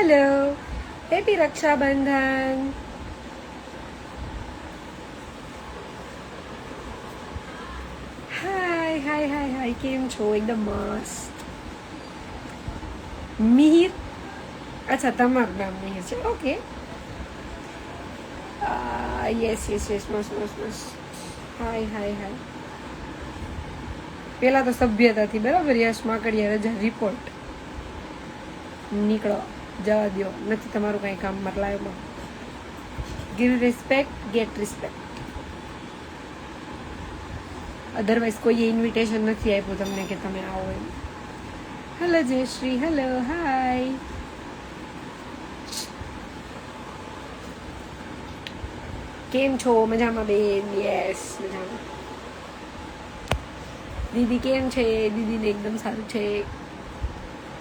Hello, happy Rakshabandhan. Hi hi hi hi, કેમ છો? એકદમ મસ્ત. મિહિર, અચ્છા તમારું નામ મિહિર છે. ઓકે, યસ યસ યસ, મસ્ત મસ્ત મસ્ત. હાય હાય હાય. પેલા તો સભ્યતાથી બરાબર. યશ માકડિયા રજા રિપોર્ટ. નીકળો, જવા દો, નથી તમારું કંઈ કામ મારા લાઈવમાં. Give respect, get respect. Otherwise કોઈએ ઇન્વિટેશન નથી આપ્યું તમને કે તમે આવો એમ. હેલો જયશ્રી, હેલો, હાય. કેમ છો? મજામાં બેન? યસ, મજામાં. દીદી કેમ છે? દીદીને એકદમ સારું છે.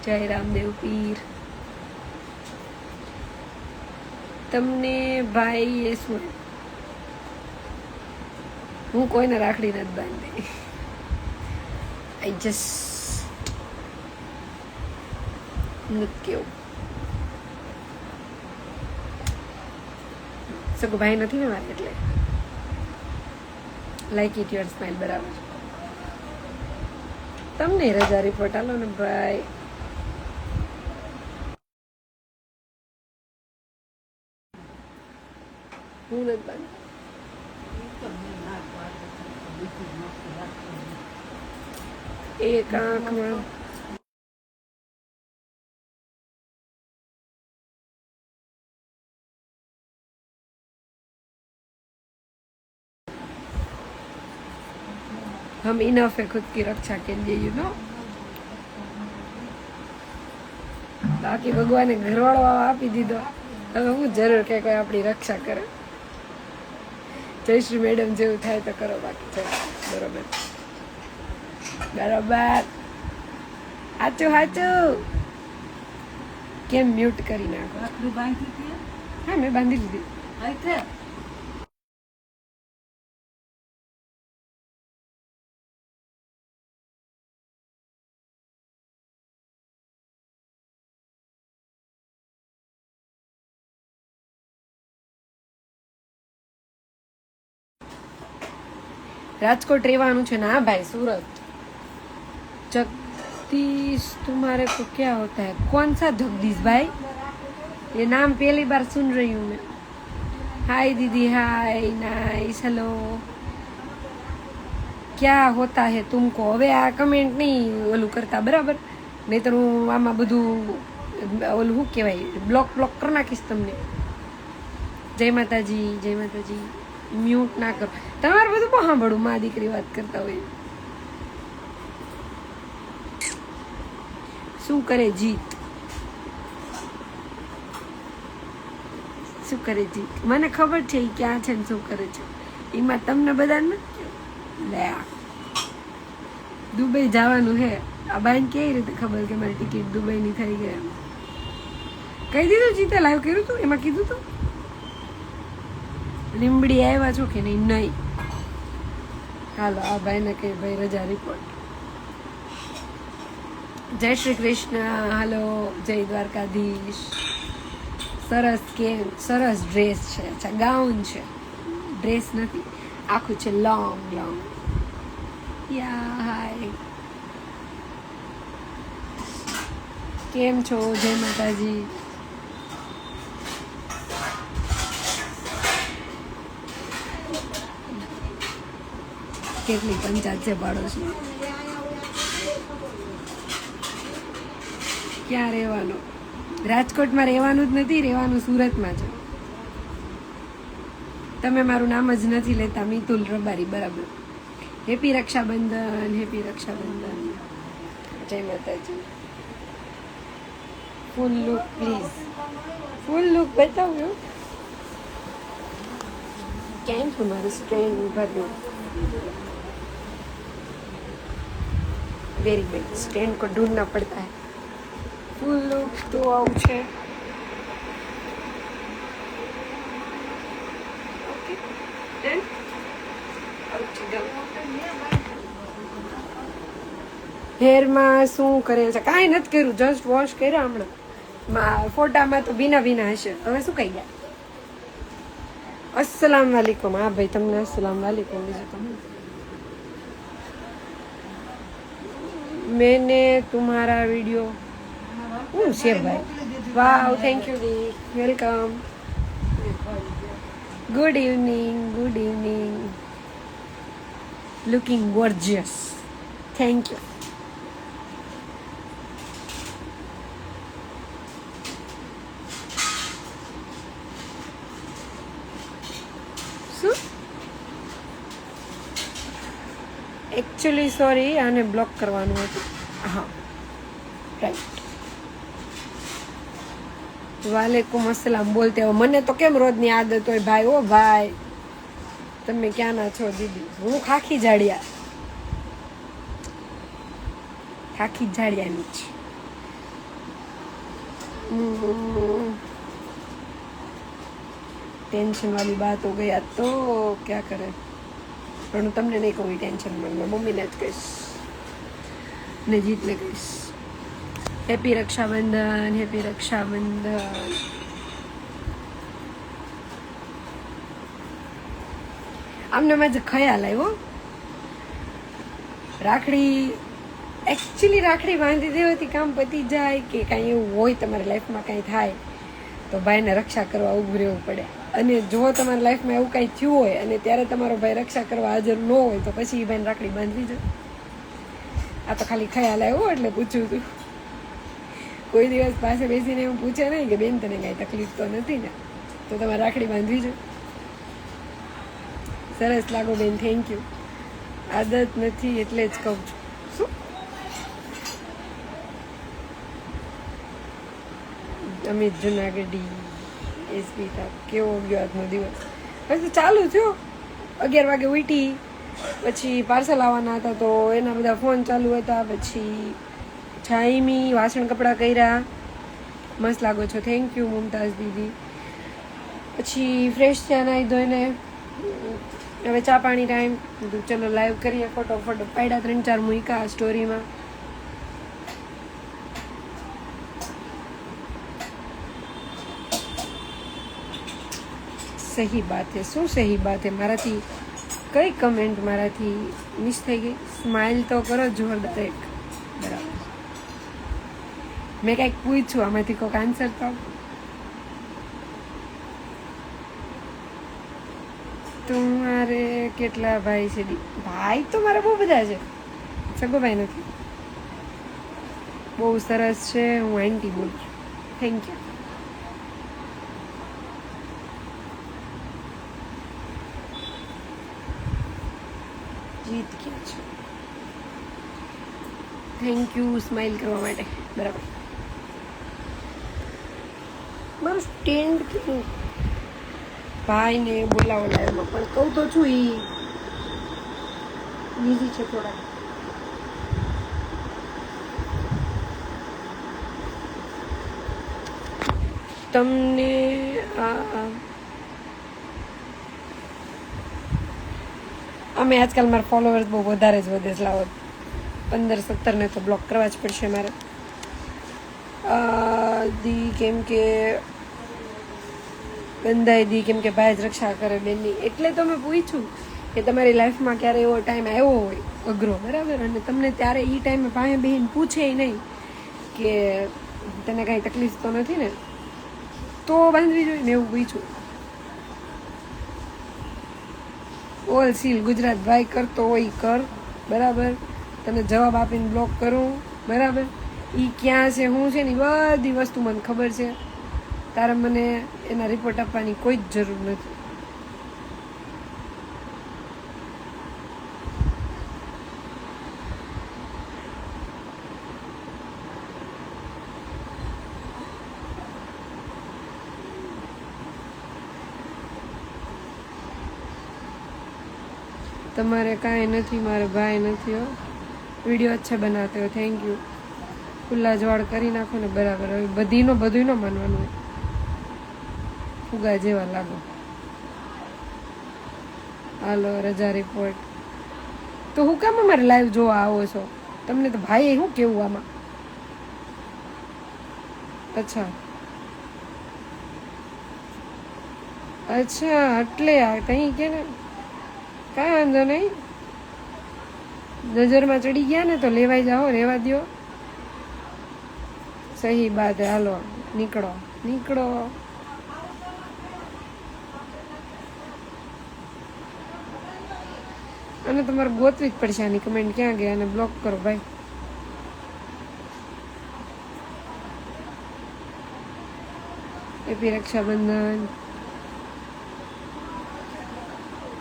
જય રામદેવ પીર. તમને ભાઈ એ શું? હું કોઈને રાખડી નથી બાંધી. આઈ જસ્ટ નથી કેવું. સગો ભાઈ નથી ને મારે, એટલે લાઈક ઇટ યોર સ્માઇલ. બરાબર. તમને રજા રિપોર્ટ આલો ને ભાઈ. હું નથી બાંધી. એક આંખમાં हम इनफ है खुद की रक्षा के लिए, यू नो. બાકી ભગવાને ઘરવાળો આપી દીધો, હવે હું જરૂર કે કોઈ આપણી રક્ષા કરે. જયશ્રી મેડમ જેવું થાય તો કરો, બાકી છે બરોબર બરોબર. સાચું સાચું. કેમ મ્યુટ કરી નાખો? હા, મેં બાંધી લીધી. राजकोट રહેવાનું છે ना भाई? सूरत. जगदीश तुम्हारे को क्या होता है? कौन सा जगदीश भाई? ये नाम पहली बार सुन रही हूँ मैं. हाय दीदी, हाय, नाइस, हेलो. क्या होता है तुमको? હવે આ કમેન્ટ નહીં ઓલું કરતા, બરાબર? નહીતર હું આમાં બધું ઓલું શું કહેવાય, બ્લોક કરી નાખીશ તમને. જય માતાજી, જય માતાજી. મ્યુટ ના કરો. તમારે બધું બહુ સાંભળું, માં દીકરી વાત કરતા હોય. શું કરે જીત? શું કરે જીત? મને ખબર છે એ ક્યાં છે ને શું કરે છે. એમાં તમને બધા નથી. લે, દુબઈ જવાનું હે. આ બાઈને કેવી રીતે ખબર કે મારી ટિકિટ દુબઈની થઈ ગઈ? કહી દીધું જીતે, લાઈવ કર્યું હતું એમાં કીધું હતું. લીંબડી આવ્યા છો કે નહીં? નહીં. હાલો આ ભાઈને કહે ભાઈ રજા રિપોર્ટ. જય શ્રી કૃષ્ણ, હાલો, જય દ્વારકાધીશ. સરસ કે સરસ ડ્રેસ છે. અચ્છા, ગાઉન છે, ડ્રેસ નથી. આખું છે લોંગ લોંગ. યા હાય, કેમ છો? જય માતાજી. કેટલી પંચાયત છે પાડોશી. ક્યાં રહેવાનું? રાજકોટમાં રહેવાનું જ નથી, રહેવાનું સુરતમાં છે. તમે મારું નામ જ નથી લેતા. મિતુલ રબારી, બરાબર. Happy Rakshabandhan, happy Rakshabandhan. જય માતાજી. Full look please. Full look બતાવ્યો. કેમ તમારું સ્ટ્રેન્ડ ભર્યું? Very big. स्टैंड को ढूंढना पड़ता है. फुल लुक तो आउट है. Okay done. Out go. Hair માં શું કરે છે? કાંઈ નથી કર્યું, જસ્ટ વોશ કર્યા હમણાં. ફોટામાં તો ભીના ભીના હશે. હવે શું કહી ગયા? अस्सलाम वालेकुम. हाँ भाई तुमने अस्सलाम वालेकुम बीजू तुम. मैंने तुम्हारा वीडियो शेयर भाई. वाह thank you the. Welcome. Good evening. Good evening. Looking gorgeous. Thank you. Actually sorry आने ब्लॉक करवानुं हतुं. हाँ राइट. वालेकुम अस्सलाम बोलते हो. मने तो केम रोजनी आदत होय भाई. ओ भाई તમે ક્યાંના છો દીદી? હું ખાખી જાડિયા. ખાખી જાડિયાની જ. टेंशन वाली बात हो गई तो क्या करे. પણ તમને નહીં કહું ટેન્શન માં. મમ્મીને જ કહીશ ને જીતને કહીશ. હેપી રક્ષાબંધન. હેપી રક્ષાબંધન. આમને મારે ખ્યાલ આવ્યો રાખડી એકચ્યુઅલી રાખડી બાંધી દેવાથી કામ પતી જાય કે કાંઈ એવું હોય તમારી લાઈફમાં કાંઈ થાય તો ભાઈને રક્ષા કરવા ઊભું રહેવું પડે. અને જો તમારી લાઈફમાં એવું કાંઈ થયું હોય અને ત્યારે તમારો ભાઈ રક્ષા કરવા હાજર ન હોય તો પછી એ ભાઈને રાખડી બાંધવી જાય. આ તો ખાલી ખ્યાલ આવ્યો એટલે પૂછ્યું હતું. કોઈ દિવસ પાસે બેસીને એવું પૂછે નહીં કે બેન તને કાંઈ તકલીફ તો નથી ને તો તમારે રાખડી બાંધવી જોઈએ. સરસ લાગો બેન. Thank you. આદત નથી એટલે જ કહું છું. શું અમિત જુનાગઢી એસપી સાહેબ કેવો ગયો આજનો દિવસ? પછી ચાલુ થયો 11 વાગે ઉઠી પછી પાર્સલ આવવાના હતા તો એના બધા ફોન ચાલુ હતા. પછી છાઈમી વાસણ કપડાં કર્યા. મસ્ત લાગો છો. થેન્ક યુ મુમતાઝ દીદી. પછી ફ્રેશ થયા નાહી ધોઈને હવે ચા પાણી ટાઈમ. ચલો લાઈવ કરીએ. ફોટો પાડ્યા 3-4 મૂક્યા સ્ટોરીમાં. સહી બાત હે. શું સહી બાત હે? મારાથી કઈ કમેન્ટ મારાથી મિસ થઈ ગઈ? સ્માઇલ તો કરો જોરદાર એક. બરાબર. મેં કંઈક પૂછ્યું આમાંથી કોઈક આન્સર તો તમારે કેટલા ભાઈ છે? ભાઈ તો મારા બહુ બધા છે. સગો ભાઈ નથી. બહુ સરસ છે. હું આંટી બોલું છું. Thank you. જીત ક્યાં છે? થેન્ક યુ સ્માઇલ કરવા માટે. બરાબર. મારું સ્ટેન્ડ કેવું? ભાઈને બોલાવો લાઈવમાં પણ કહું તો છું એ બીઝી છે થોડા. તમને અમે આજકાલ મારા ફોલોવર્સ બહુ વધારે જ વધે છે. લાવો 15-17 ને તો બ્લોક કરવા જ પડશે મારે. દી કેમ કે બંધાઈ દી કેમ કે ભાઈ જ રક્ષા કરે બેનની. એટલે તો મેં પૂછ્યું કે તમારી લાઈફમાં ક્યારે એવો ટાઈમ આવ્યો હોય અઘરો, બરાબર, અને તમને ત્યારે એ ટાઈમે ભાઈ બહેન પૂછે નહીં કે તને કાંઈ તકલીફ તો નથી ને, તો બાંધવી જોઈએ ને, એવું પૂછ્યું. ઓલ સીલ ગુજરાત ભાઈ કરતો હોય કર, બરાબર, તને જવાબ આપીને બ્લોક કરું, બરાબર, એ ક્યાં છે શું છે ને બધી વસ્તુ મને ખબર છે. તારે મને એના રિપોર્ટ આપવાની કોઈ જ જરૂર નથી. તમારે કાંઈ નથી, મારે ભાઈ નથી. હો, વિડીયો અચ્છા બનાવતે હો, થેન્ક યુ. ખુલ્લા જવાળ કરી નાખો ને, બરાબર. હવે બધું ન માનવાનું હોય, ફુગા જેવા લાગો. હાલો રજા રિપોર્ટ. તો હું કામ અમારે લાઈવ જોવા આવો છો? તમને તો ભાઈ શું કેવું આમાં? અચ્છા અચ્છા, એટલે તઈ કે ને કાંઈ વાંધો નહીં, નજરમાં ચડી ગયા ને તો લેવાઈ જાઓ, રેવા દો. સહી બાત હે, હાલો નીકળો નીકળો. અને તમારે ગોતવી જ પડશે આની કમેન્ટ ક્યાં ગયા, અને બ્લોક કરો ભાઈ. હેપી રક્ષાબંધન.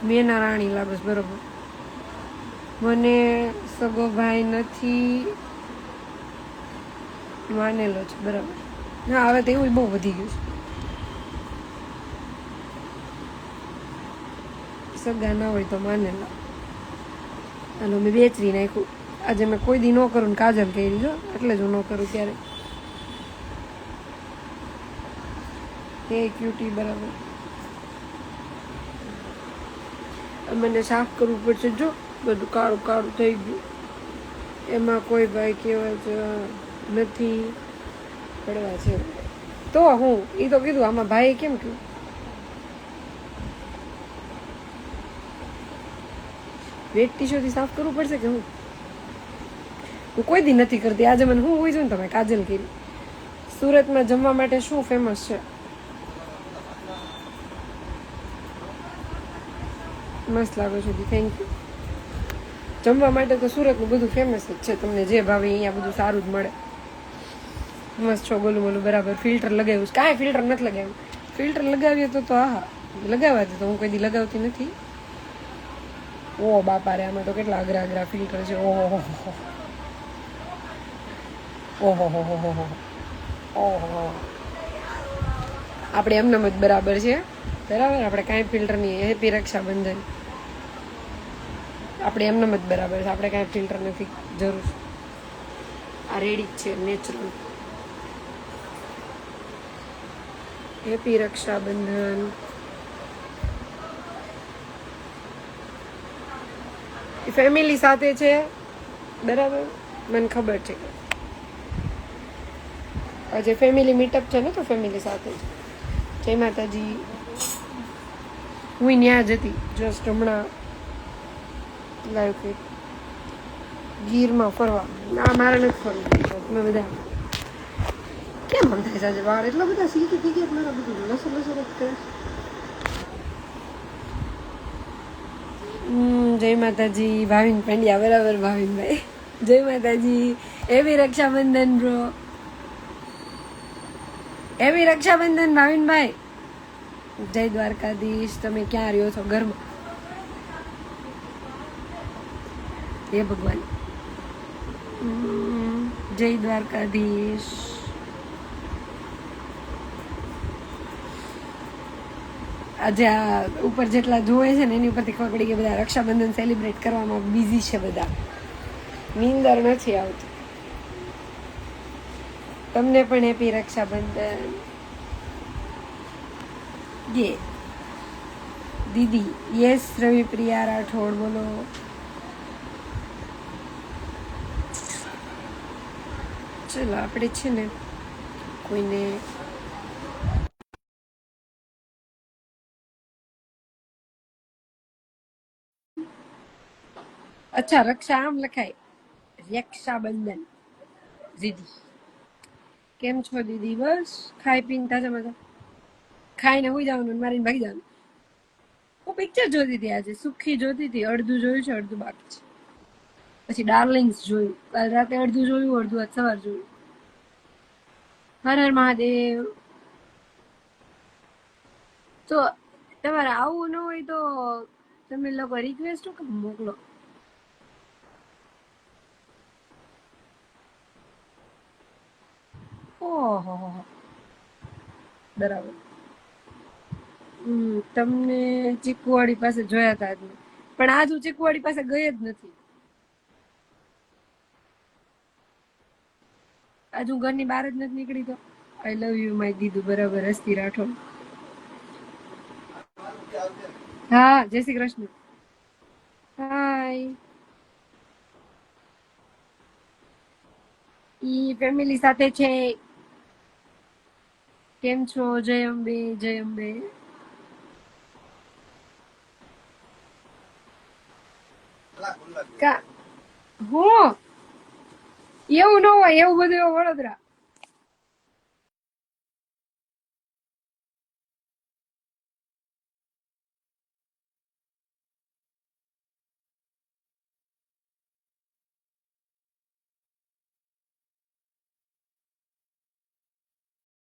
મેના રાણી લાગસ, બરોબર. મને સગો ભાઈ નથી માનેલો છે, બરાબર. હા, હવે તો એવું બહુ વધી ગયું છે, સગા ના હોય તો માનેલા. હાલો મેં વેચવી નાખ્યું. આજે મેં કોઈ દી ન કરું ને કાજલ કરી જો, એટલે જ હું ન કરું ત્યારે. એ ક્યુટી, બરાબર. મને સાફ કરવું પડશે, જો બધું કાળું કાળું થઈ ગયું. એમાં કોઈ ભાઈ કહેવાય છે નથી પડવા છે તો હું એ તો કીધું, આમાં ભાઈ કેમ કહ્યું? વેટ ટીશોથી સાફ કરવું પડશે કે હું કોઈ દી નથી કરતી. આજે મને હું હોય છું ને, તમે કાજલ કરી. સુરતમાં જમવા માટે શું ફેમસ છે? મસ્ત લાગો છો દી, થેન્ક યુ. જમવા માટે તો સુરતનું બધું ફેમસ જ છે, તમને જે ભાવે અહીંયા બધું સારું જ મળે. મસ્ત છો, બોલું બોલું, બરાબર. ફિલ્ટર લગાવ્યું? કાંઈ ફિલ્ટર નથી લગાવ્યું. ફિલ્ટર લગાવીએ તો હા લગાવવા દે, તો હું કોઈ દી લગાવતી નથી. ઓ બાપા રે, આમાં તો કેટલા અઘરા અઘરા ફિલ્ટર છે. ઓહો ઓહો ઓહો ઓહો. આપણે એમનામ જ બરાબર છે, બરાબર. આપણે કાંઈ ફિલ્ટર નહીં. હેપી રક્ષાબંધન. આપણે એમનામ જ બરાબર છે, આપણે કાંઈ ફિલ્ટર નથી જરૂર. આ રેડી જ છે, નેચરલ. હેપી રક્ષાબંધન. ફેમિલી સાથે છે, બરાબર. મને ખબર છે આજે ફેમિલી મીટઅપ છે ને, તો ફેમિલી સાથે જ. જય માતાજી. હું ત્યાં જ હતી જસ્ટ હમણાં લાઈવ કે ગીરમાં ફરવા. ના, મારે નથી ફરવું. તમે બધા કેમ આમ થાય છે આજે? વાળ એટલા બધા સિલ્કી થઈ ગયા, મારા બધું લસર લસર જ કરે. જય માતાજી. ભાવિન પંડ્યા, બરાબર. ભાવિનભાઈ, જય માતાજી. એવી રક્ષાબંધન બ્રો. એવી રક્ષાબંધન ભાવિનભાઈ. જય દ્વારકાધીશ. તમે ક્યાં રહ્યો છો? ઘરમાં? હે ભગવાન. જય દ્વારકાધીશ. આજે આ ઉપર જેટલા જોવે છે ને, એની ઉપરથી ખબર પડી કે બધા રક્ષાબંધન સેલિબ્રેટ કરવામાં બિઝી છે. બધા નીંદર નથી આવતી. તમને પણ હેપી રક્ષાબંધન. યે દીદી. યસ રવિ પ્રિયા રાઠોડ, બોલો. ચલો આપણે છે ને કોઈને અચ્છા રક્ષા આમ લખાય, રક્ષાબંધન. દીદી કેમ છો દીદી? બસ ખાઈ પીને તાજા મજા. ખાઈને હોઈ જવાનું, મારીને ભાગી જવાનું. હું પિક્ચર જોતી હતી આજે, સુખી જોતી હતી. અડધું જોયું છે, અડધું બાકી છે. પછી ડાર્લિંગ્સ જોયું કાલ રાતે, અડધું જોયું, અડધું આજ સવાર જોયું. હર હર મહાદેવ. તો તમારે આવું ન હોય તો તમે લોકો રિક્વેસ્ટ મોકલો. ઓહો, બરાબર. તમને ચીકુવાડી પાસે જોયા હતા આજ, પણ આજ હું ચીકુવાડી પાસે ગઈ જ નથી. આજ હું ઘરની બહાર જ નથી નીકળી. તો આઈ લવ યુ માય દીદુ, બરાબર. હસ્તી રાઠોડ. હા, જય શ્રી કૃષ્ણ. હાય. ઈ ફેમિલી સાથે છે. કેમ છો? જય અંબે, જય અંબે. કા હું એવું ન હોય, એવું બધું એવું વડોદરા.